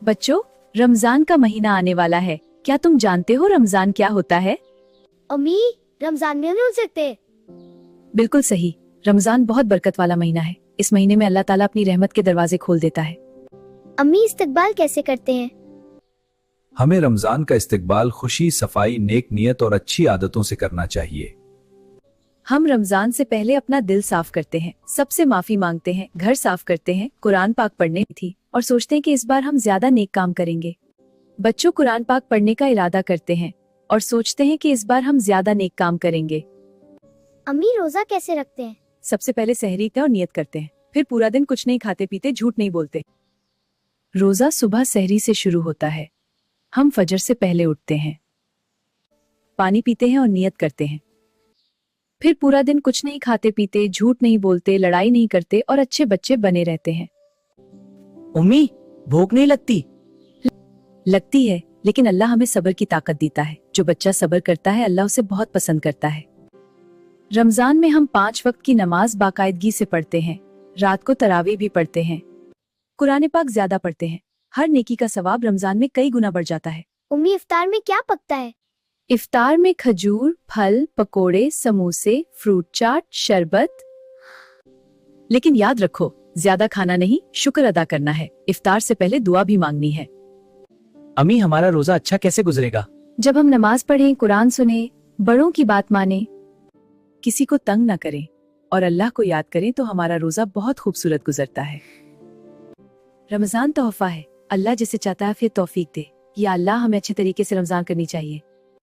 बच्चों, रमजान का महीना आने वाला है। क्या तुम जानते हो रमजान क्या होता है? अम्मी, रमजान में रोजे रखते हैं। बिल्कुल सही। रमजान बहुत बरकत वाला महीना है। इस महीने में अल्लाह ताला अपनी रहमत के दरवाजे खोल देता है। अम्मी, इस्तकबाल कैसे करते हैं? हमें रमजान का इस्तकबाल खुशी, सफाई, नेक नियत और अच्छी आदतों से करना चाहिए। हम रमजान से पहले अपना दिल साफ करते हैं, सबसे माफी मांगते हैं, घर साफ करते हैं, कुरान पाक पढ़ने थी और सोचते हैं कि इस बार हम ज्यादा नेक काम करेंगे। बच्चों, कुरान पाक पढ़ने का इरादा करते हैं और सोचते हैं कि इस बार हम ज्यादा नेक काम करेंगे। अम्मी, रोजा कैसे रखते हैं? सबसे पहले सहरी और नियत करते हैं, फिर पूरा दिन कुछ नहीं खाते पीते, झूठ नहीं बोलते। रोजा सुबह सहरी से शुरू होता है। हम फजर से पहले उठते हैं, पानी पीते हैं और नियत करते हैं। फिर पूरा दिन कुछ नहीं खाते पीते, झूठ नहीं बोलते, लड़ाई नहीं करते और अच्छे बच्चे बने रहते हैं। उम्मी, भूख नहीं लगती? लगती है, लेकिन अल्लाह हमें सब्र की ताकत देता है। जो बच्चा सब्र करता है अल्लाह उसे बहुत पसंद करता है। रमजान में हम 5 वक्त की नमाज बाकायदगी से पढ़ते हैं। रात को तरावी भी पढ़ते हैं। कुरान पाक ज्यादा पढ़ते हैं। हर नेकी का सवाब रमजान में कई गुना बढ़ जाता है। अम्मी, इफ्तार में क्या पकता है? इफ्तार में खजूर, फल, पकोड़े, समोसे, फ्रूट चाट, शरबत। लेकिन याद रखो, ज्यादा खाना नहीं, शुक्र अदा करना है। इफ्तार से पहले दुआ भी मांगनी है। अम्मी, हमारा रोजा अच्छा कैसे गुजरेगा? जब हम नमाज पढ़ें, कुरान सुने, बड़ों की बात माने, किसी को तंग न करें और अल्लाह को याद करें तो हमारा रोजा बहुत खूबसूरत गुजरता है। रमजान तोहफा है, अल्लाह जिसे चाहता है फिर तौफीक दे। या अल्लाह, हमें अच्छे तरीके से रमजान करनी चाहिए।